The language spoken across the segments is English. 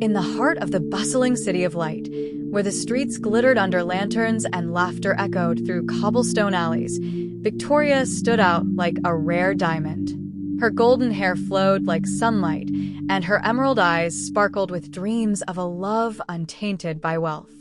In the heart of the bustling city of light, where the streets glittered under lanterns and laughter echoed through cobblestone alleys, Victoria stood out like a rare diamond. Her golden hair flowed like sunlight, and her emerald eyes sparkled with dreams of a love untainted by wealth.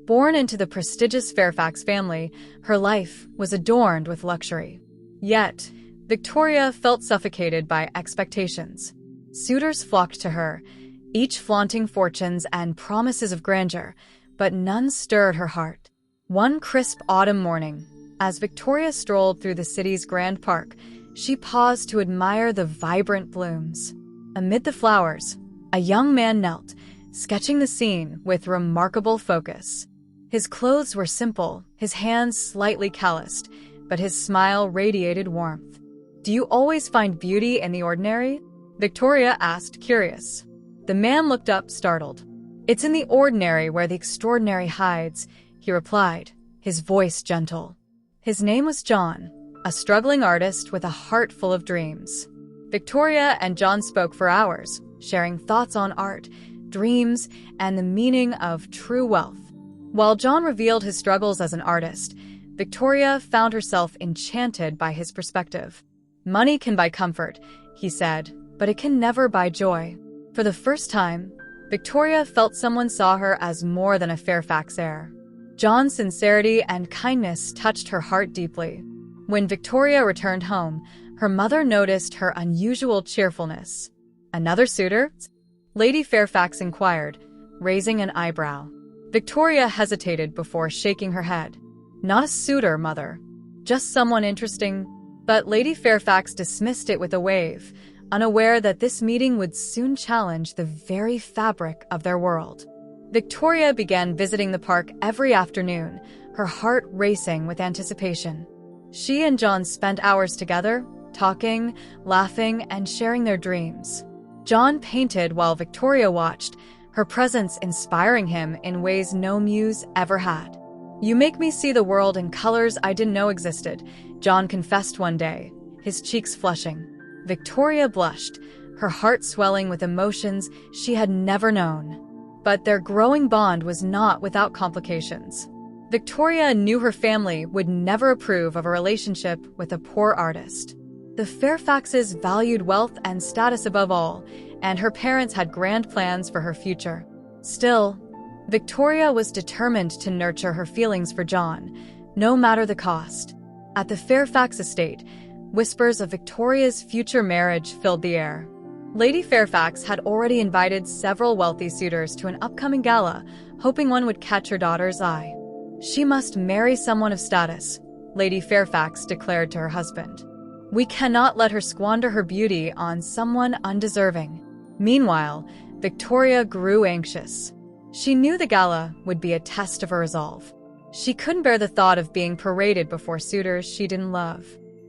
Born into the prestigious Fairfax family, her life was adorned with luxury. Yet, Victoria felt suffocated by expectations. Suitors flocked to her, each flaunting fortunes and promises of grandeur, but none stirred her heart. One crisp autumn morning, as Victoria strolled through the city's Grand Park, she paused to admire the vibrant blooms. Amid the flowers, a young man knelt, sketching the scene with remarkable focus. His clothes were simple, his hands slightly calloused, but his smile radiated warmth. "Do you always find beauty in the ordinary?" Victoria asked, curious. The man looked up, startled. "It's in the ordinary where the extraordinary hides," he replied, his voice gentle. His name was John, a struggling artist with a heart full of dreams. Victoria and John spoke for hours, sharing thoughts on art, dreams, and the meaning of true wealth. While John revealed his struggles as an artist, Victoria found herself enchanted by his perspective. "Money can buy comfort," he said, "but it can never buy joy." For the first time, Victoria felt someone saw her as more than a Fairfax heir. John's sincerity and kindness touched her heart deeply. When Victoria returned home, her mother noticed her unusual cheerfulness. "Another suitor?" Lady Fairfax inquired, raising an eyebrow. Victoria hesitated before shaking her head. "Not a suitor, mother. Just someone interesting." But Lady Fairfax dismissed it with a wave, unaware that this meeting would soon challenge the very fabric of their world. Victoria began visiting the park every afternoon, her heart racing with anticipation. She and John spent hours together, talking, laughing, and sharing their dreams. John painted while Victoria watched, her presence inspiring him in ways no muse ever had. "You make me see the world in colors I didn't know existed," John confessed one day, his cheeks flushing. Victoria blushed, her heart swelling with emotions she had never known. But their growing bond was not without complications. Victoria knew her family would never approve of a relationship with a poor artist. The Fairfaxes valued wealth and status above all, and her parents had grand plans for her future. Still, Victoria was determined to nurture her feelings for John, no matter the cost. At the Fairfax estate, whispers of Victoria's future marriage filled the air. Lady Fairfax had already invited several wealthy suitors to an upcoming gala, hoping one would catch her daughter's eye. "She must marry someone of status," Lady Fairfax declared to her husband. "We cannot let her squander her beauty on someone undeserving." Meanwhile, Victoria grew anxious. She knew the gala would be a test of her resolve. She couldn't bear the thought of being paraded before suitors she didn't love.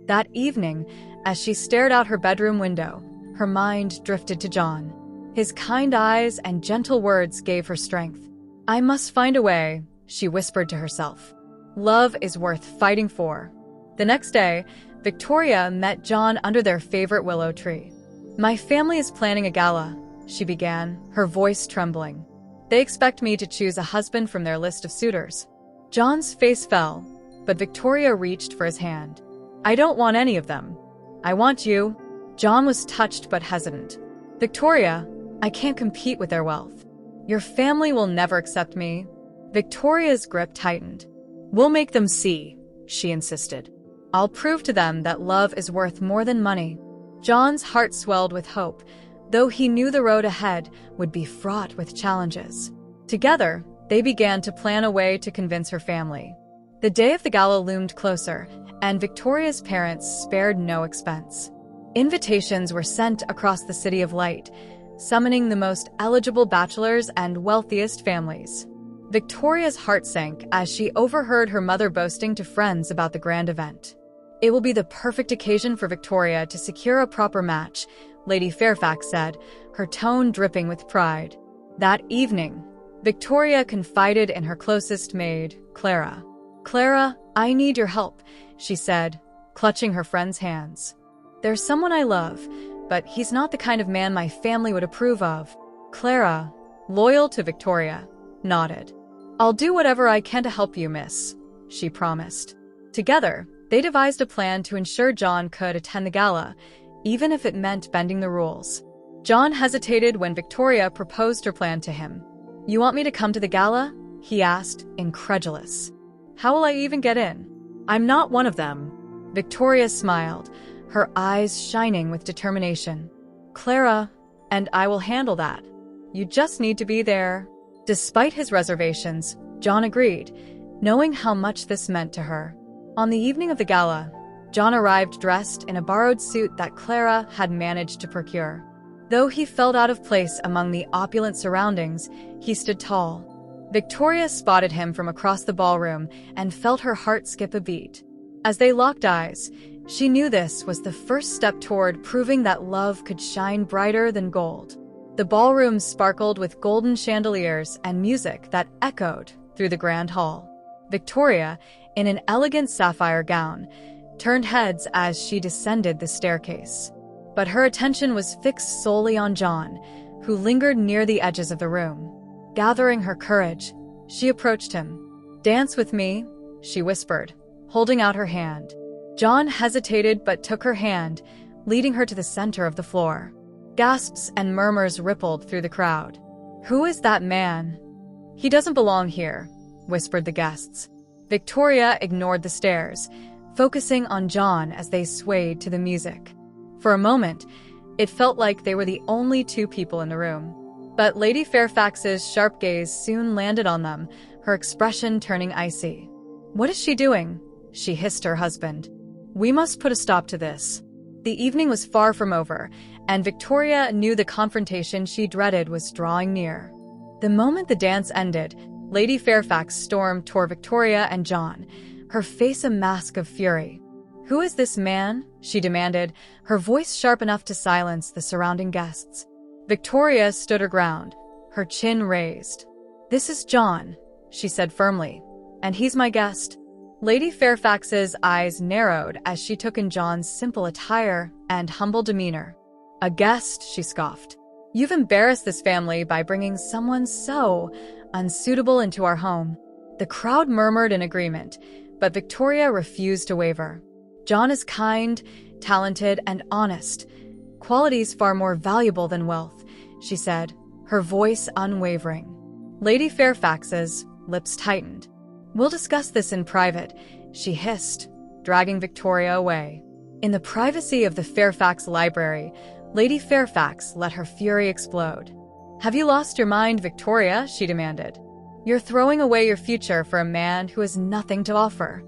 That evening, as she stared out her bedroom window, her mind drifted to John. His kind eyes and gentle words gave her strength. "I must find a way," she whispered to herself. "Love is worth fighting for." The next day, Victoria met John under their favorite willow tree. "My family is planning a gala," she began, her voice trembling. "They expect me to choose a husband from their list of suitors." John's face fell, but Victoria reached for his hand. "I don't want any of them. I want you." John was touched but hesitant. "Victoria, I can't compete with their wealth. Your family will never accept me." Victoria's grip tightened. "We'll make them see," she insisted. "I'll prove to them that love is worth more than money." John's heart swelled with hope, though he knew the road ahead would be fraught with challenges. Together, they began to plan a way to convince her family. The day of the gala loomed closer, and Victoria's parents spared no expense. Invitations were sent across the City of Light, summoning the most eligible bachelors and wealthiest families. Victoria's heart sank as she overheard her mother boasting to friends about the grand event. "It will be the perfect occasion for Victoria to secure a proper match," Lady Fairfax said, her tone dripping with pride. That evening, Victoria confided in her closest maid, Clara. "Clara, I need your help," she said, clutching her friend's hands. "There's someone I love, but he's not the kind of man my family would approve of." "Clara, loyal to Victoria, nodded. "I'll do whatever I can to help you, miss," she promised. Together, they devised a plan to ensure John could attend the gala, even if it meant bending the rules. John hesitated when Victoria proposed her plan to him. "You want me to come to the gala?" he asked, incredulous. "How will I even get in? I'm not one of them." Victoria smiled, her eyes shining with determination. "Clara, and I will handle that. You just need to be there." Despite his reservations, John agreed, knowing how much this meant to her. On the evening of the gala, John arrived dressed in a borrowed suit that Clara had managed to procure. Though he felt out of place among the opulent surroundings, he stood tall. Victoria spotted him from across the ballroom and felt her heart skip a beat. As they locked eyes, she knew this was the first step toward proving that love could shine brighter than gold. The ballroom sparkled with golden chandeliers and music that echoed through the grand hall. Victoria, in an elegant sapphire gown, turned heads as she descended the staircase. But her attention was fixed solely on John, who lingered near the edges of the room. Gathering her courage, she approached him. "Dance with me," she whispered, holding out her hand. John hesitated but took her hand, leading her to the center of the floor. Gasps and murmurs rippled through the crowd. "Who is that man?" "He doesn't belong here," whispered the guests. Victoria ignored the stares, focusing on John as they swayed to the music. For a moment, it felt like they were the only two people in the room. But Lady Fairfax's sharp gaze soon landed on them, her expression turning icy. "What is she doing?" she hissed her husband. "We must put a stop to this." The evening was far from over, and Victoria knew the confrontation she dreaded was drawing near. The moment the dance ended, Lady Fairfax stormed toward Victoria and John, her face a mask of fury. "Who is this man?" she demanded, her voice sharp enough to silence the surrounding guests. Victoria stood her ground, her chin raised. "This is John," she said firmly, "and he's my guest." Lady Fairfax's eyes narrowed as she took in John's simple attire and humble demeanor. "A guest," she scoffed. "You've embarrassed this family by bringing someone so unsuitable into our home." The crowd murmured in agreement, but Victoria refused to waver. "John is kind, talented, and honest, qualities far more valuable than wealth," she said, her voice unwavering. Lady Fairfax's lips tightened. "We'll discuss this in private," she hissed, dragging Victoria away. In the privacy of the Fairfax library, Lady Fairfax let her fury explode. "Have you lost your mind, Victoria?" she demanded. "You're throwing away your future for a man who has nothing to offer."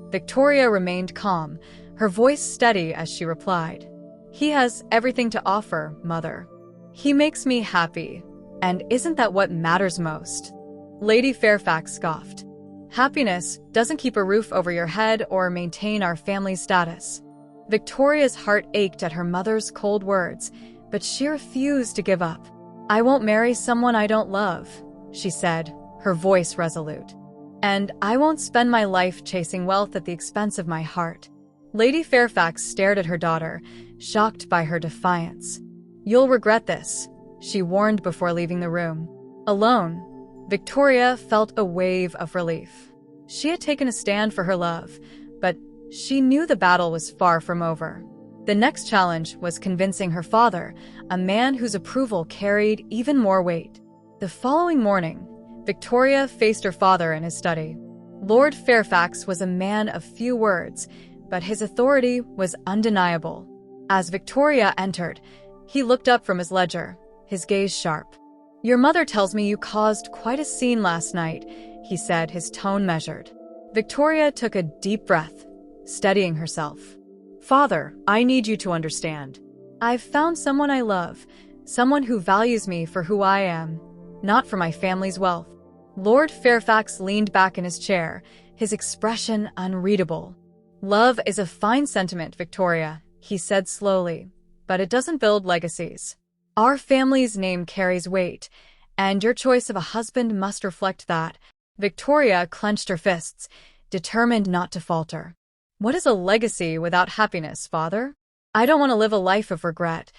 Victoria remained calm, her voice steady as she replied. "He has everything to offer, Mother. He makes me happy, and isn't that what matters most?" Lady Fairfax scoffed. "Happiness doesn't keep a roof over your head or maintain our family status." Victoria's heart ached at her mother's cold words, but she refused to give up. "I won't marry someone I don't love," she said, her voice resolute. "And I won't spend my life chasing wealth at the expense of my heart." Lady Fairfax stared at her daughter, shocked by her defiance. "You'll regret this," she warned before leaving the room. Alone, Victoria felt a wave of relief. She had taken a stand for her love, but she knew the battle was far from over. The next challenge was convincing her father, a man whose approval carried even more weight. The following morning, Victoria faced her father in his study. Lord Fairfax was a man of few words, but his authority was undeniable. As Victoria entered, he looked up from his ledger, his gaze sharp. "Your mother tells me you caused quite a scene last night," he said, his tone measured. Victoria took a deep breath, steadying herself. "Father, I need you to understand. I've found someone I love, someone who values me for who I am, not for my family's wealth." Lord Fairfax leaned back in his chair, his expression unreadable. "Love is a fine sentiment, Victoria," he said slowly, "but it doesn't build legacies. Our family's name carries weight, and your choice of a husband must reflect that." Victoria clenched her fists, determined not to falter. "What is a legacy without happiness, Father? I don't want to live a life of regret,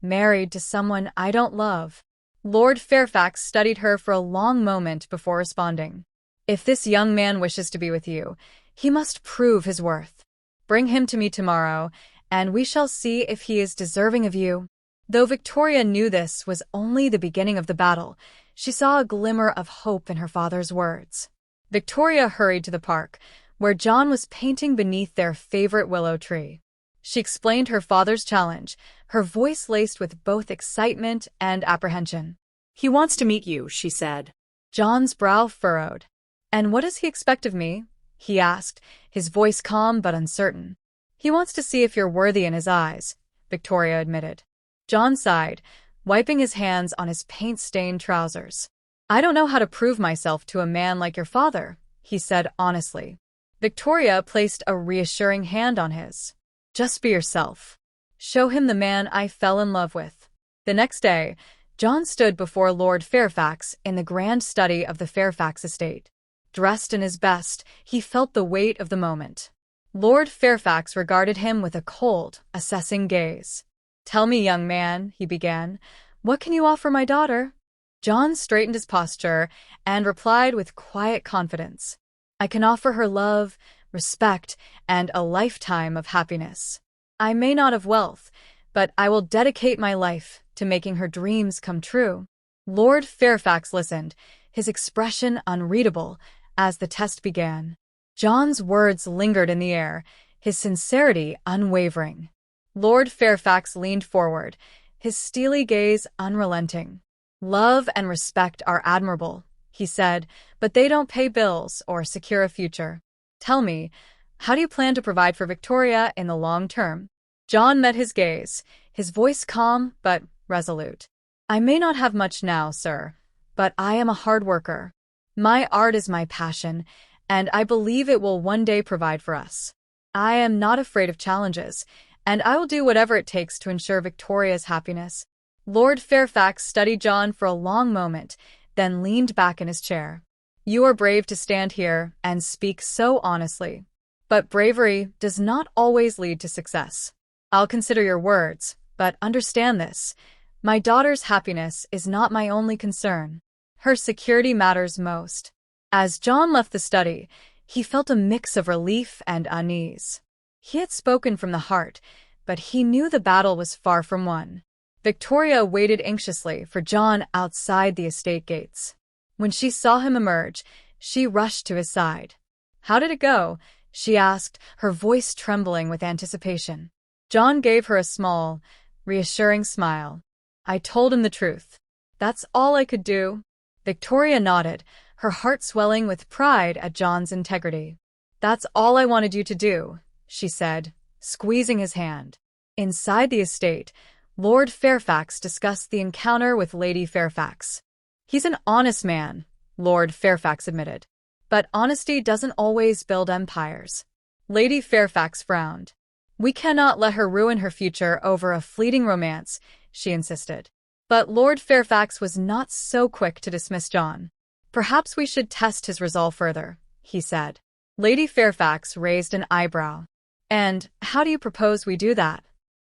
married to someone I don't love." Lord Fairfax studied her for a long moment before responding. If this young man wishes to be with you, he must prove his worth. Bring him to me tomorrow, and we shall see if he is deserving of you. Though Victoria knew this was only the beginning of the battle, she saw a glimmer of hope in her father's words. Victoria hurried to the park, where John was painting beneath their favorite willow tree. She explained her father's challenge, her voice laced with both excitement and apprehension. "He wants to meet you," she said. John's brow furrowed. "And what does he expect of me?" he asked, his voice calm but uncertain. "He wants to see if you're worthy in his eyes," Victoria admitted. John sighed, wiping his hands on his paint-stained trousers. "I don't know how to prove myself to a man like your father," he said honestly. Victoria placed a reassuring hand on his. "Just be yourself. Show him the man I fell in love with." The next day, John stood before Lord Fairfax in the grand study of the Fairfax estate. Dressed in his best, he felt the weight of the moment. Lord Fairfax regarded him with a cold, assessing gaze. "Tell me, young man," he began, "what can you offer my daughter?" John straightened his posture and replied with quiet confidence. "I can offer her love, respect, and a lifetime of happiness. I may not have wealth, but I will dedicate my life to making her dreams come true." Lord Fairfax listened, his expression unreadable, as the test began. John's words lingered in the air, his sincerity unwavering. Lord Fairfax leaned forward, his steely gaze unrelenting. "Love and respect are admirable," he said, "but they don't pay bills or secure a future. Tell me, how do you plan to provide for Victoria in the long term?" John met his gaze, his voice calm but resolute. "I may not have much now, sir, but I am a hard worker. My art is my passion, and I believe it will one day provide for us. I am not afraid of challenges, and I will do whatever it takes to ensure Victoria's happiness." Lord Fairfax studied John for a long moment, then leaned back in his chair. "You are brave to stand here and speak so honestly. But bravery does not always lead to success. I'll consider your words, but understand this. My daughter's happiness is not my only concern. Her security matters most." As John left the study, he felt a mix of relief and unease. He had spoken from the heart, but he knew the battle was far from won. Victoria waited anxiously for John outside the estate gates. When she saw him emerge, she rushed to his side. "How did it go?" she asked, her voice trembling with anticipation. John gave her a small, reassuring smile. "I told him the truth. That's all I could do." Victoria nodded, her heart swelling with pride at John's integrity. "That's all I wanted you to do," she said, squeezing his hand. Inside the estate, Lord Fairfax discussed the encounter with Lady Fairfax. "He's an honest man," Lord Fairfax admitted. "But honesty doesn't always build empires." Lady Fairfax frowned. "We cannot let her ruin her future over a fleeting romance," she insisted. But Lord Fairfax was not so quick to dismiss John. "Perhaps we should test his resolve further," he said. Lady Fairfax raised an eyebrow. "And how do you propose we do that?"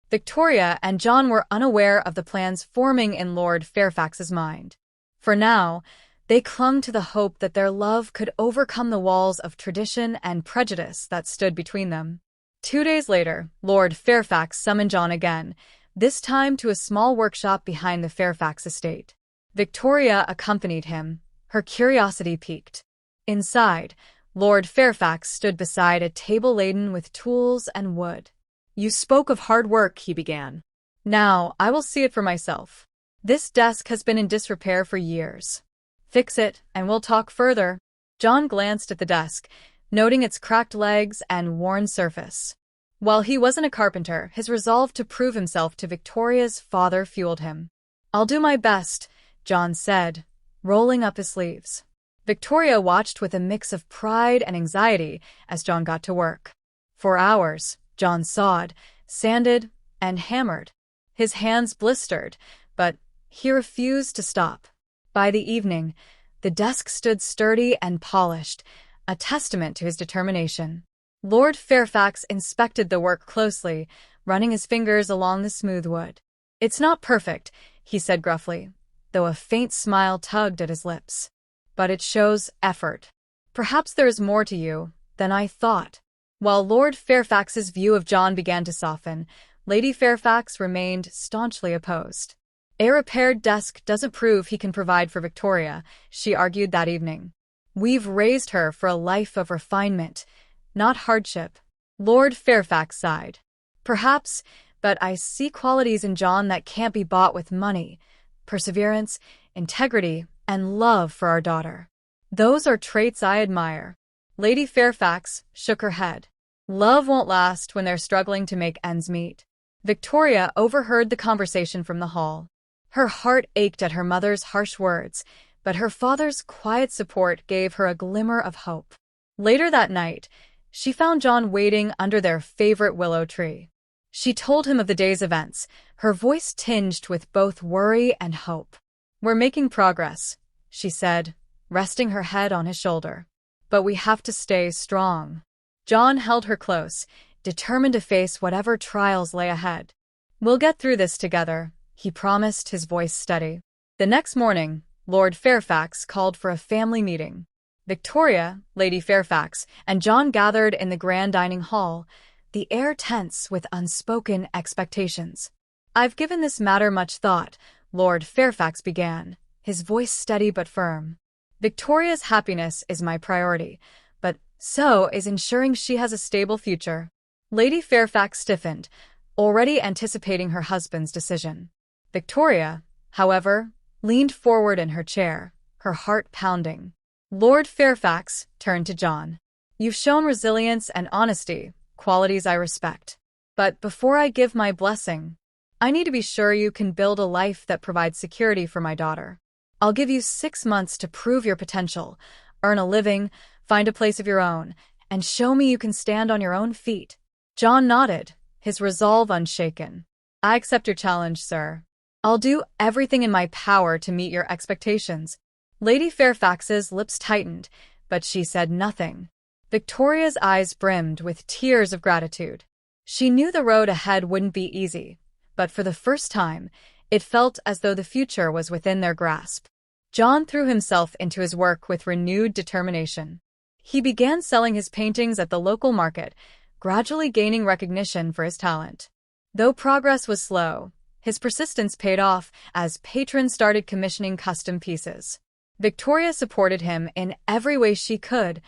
Victoria and John were unaware of the plans forming in Lord Fairfax's mind. For now, they clung to the hope that their love could overcome the walls of tradition and prejudice that stood between them. 2 days later, Lord Fairfax summoned John again, this time to a small workshop behind the Fairfax estate. Victoria accompanied him, her curiosity piqued. Inside, Lord Fairfax stood beside a table laden with tools and wood. "You spoke of hard work," he began. "Now, I will see it for myself. This desk has been in disrepair for years. Fix it, and we'll talk further." John glanced at the desk, noting its cracked legs and worn surface. While he wasn't a carpenter, his resolve to prove himself to Victoria's father fueled him. "I'll do my best," John said, rolling up his sleeves. Victoria watched with a mix of pride and anxiety as John got to work. For hours, John sawed, sanded, and hammered. His hands blistered, but he refused to stop. By the evening, the desk stood sturdy and polished, a testament to his determination. Lord Fairfax inspected the work closely, running his fingers along the smooth wood. "It's not perfect," he said gruffly, though a faint smile tugged at his lips. "But it shows effort. Perhaps there is more to you than I thought." While Lord Fairfax's view of John began to soften, Lady Fairfax remained staunchly opposed. "A repaired desk doesn't prove he can provide for Victoria," she argued that evening. "We've raised her for a life of refinement, not hardship." Lord Fairfax sighed. "Perhaps, but I see qualities in John that can't be bought with money: perseverance, integrity, and love for our daughter. Those are traits I admire." Lady Fairfax shook her head. "Love won't last when they're struggling to make ends meet." Victoria overheard the conversation from the hall. Her heart ached at her mother's harsh words, but her father's quiet support gave her a glimmer of hope. Later that night, she found John waiting under their favorite willow tree. She told him of the day's events, her voice tinged with both worry and hope. "We're making progress," she said, resting her head on his shoulder. "But we have to stay strong." John held her close, determined to face whatever trials lay ahead. "We'll get through this together," he promised, his voice steady. The next morning, Lord Fairfax called for a family meeting. Victoria, Lady Fairfax, and John gathered in the grand dining hall, the air tense with unspoken expectations. "I've given this matter much thought," Lord Fairfax began, his voice steady but firm. "Victoria's happiness is my priority, but so is ensuring she has a stable future." Lady Fairfax stiffened, already anticipating her husband's decision. Victoria, however, leaned forward in her chair, her heart pounding. Lord Fairfax turned to John. "You've shown resilience and honesty, qualities I respect. But before I give my blessing, I need to be sure you can build a life that provides security for my daughter. I'll give you 6 months to prove your potential, earn a living, find a place of your own, and show me you can stand on your own feet." John nodded, his resolve unshaken. "I accept your challenge, sir. I'll do everything in my power to meet your expectations." Lady Fairfax's lips tightened, but she said nothing. Victoria's eyes brimmed with tears of gratitude. She knew the road ahead wouldn't be easy, but for the first time, it felt as though the future was within their grasp. John threw himself into his work with renewed determination. He began selling his paintings at the local market, gradually gaining recognition for his talent. Though progress was slow, his persistence paid off as patrons started commissioning custom pieces. Victoria supported him in every way she could,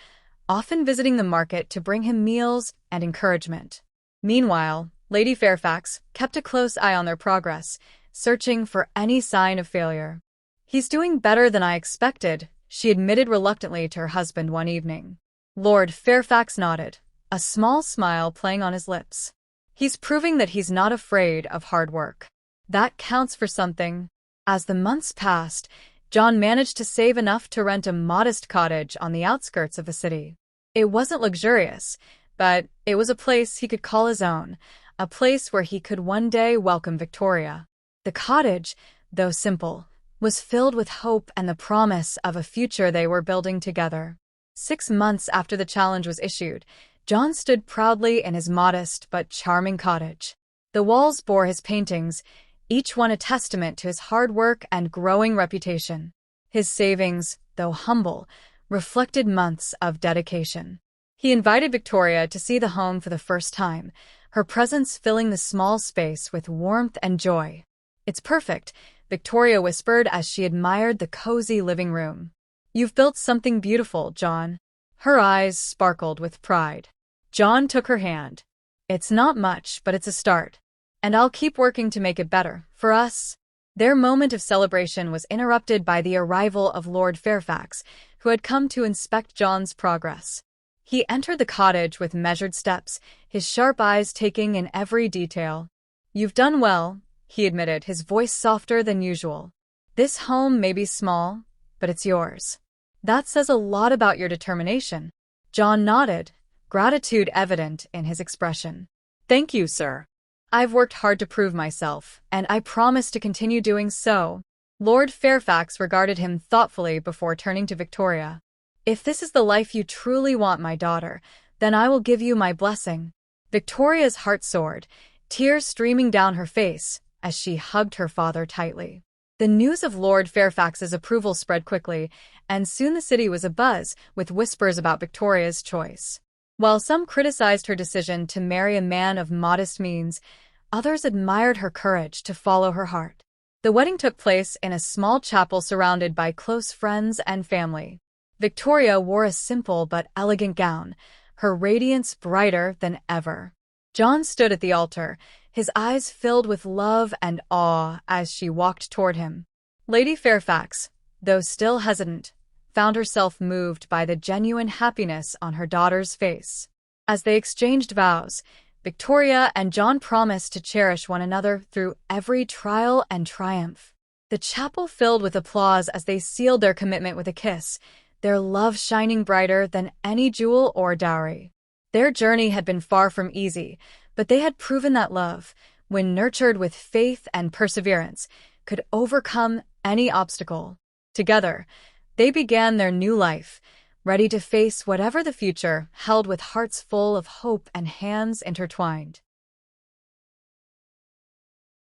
often visiting the market to bring him meals and encouragement. Meanwhile, Lady Fairfax kept a close eye on their progress, searching for any sign of failure. "He's doing better than I expected," she admitted reluctantly to her husband one evening. Lord Fairfax nodded, a small smile playing on his lips. "He's proving that he's not afraid of hard work. That counts for something." As the months passed, John managed to save enough to rent a modest cottage on the outskirts of the city. It wasn't luxurious, but it was a place he could call his own, a place where he could one day welcome Victoria. The cottage, though simple, was filled with hope and the promise of a future they were building together. 6 months after the challenge was issued, John stood proudly in his modest but charming cottage. The walls bore his paintings, each one a testament to his hard work and growing reputation. His savings, though humble, reflected months of dedication. He invited Victoria to see the home for the first time, her presence filling the small space with warmth and joy. "It's perfect," Victoria whispered as she admired the cozy living room. "You've built something beautiful, John." Her eyes sparkled with pride. John took her hand. "It's not much, but it's a start. And I'll keep working to make it better, for us." Their moment of celebration was interrupted by the arrival of Lord Fairfax, who had come to inspect John's progress. He entered the cottage with measured steps, his sharp eyes taking in every detail. "You've done well," he admitted, his voice softer than usual. "This home may be small, but it's yours. That says a lot about your determination." John nodded, gratitude evident in his expression. "Thank you, sir. I've worked hard to prove myself, and I promise to continue doing so." Lord Fairfax regarded him thoughtfully before turning to Victoria. "If this is the life you truly want, my daughter, then I will give you my blessing." Victoria's heart soared, tears streaming down her face as she hugged her father tightly. The news of Lord Fairfax's approval spread quickly, and soon the city was abuzz with whispers about Victoria's choice. While some criticized her decision to marry a man of modest means, others admired her courage to follow her heart. The wedding took place in a small chapel surrounded by close friends and family. Victoria wore a simple but elegant gown, her radiance brighter than ever. John stood at the altar, his eyes filled with love and awe as she walked toward him. Lady Fairfax, though still hesitant, found herself moved by the genuine happiness on her daughter's face. As they exchanged vows, Victoria and John promised to cherish one another through every trial and triumph. The chapel filled with applause as they sealed their commitment with a kiss, their love shining brighter than any jewel or dowry. Their journey had been far from easy, but they had proven that love, when nurtured with faith and perseverance, could overcome any obstacle. Together, they began their new life, ready to face whatever the future held with hearts full of hope and hands intertwined.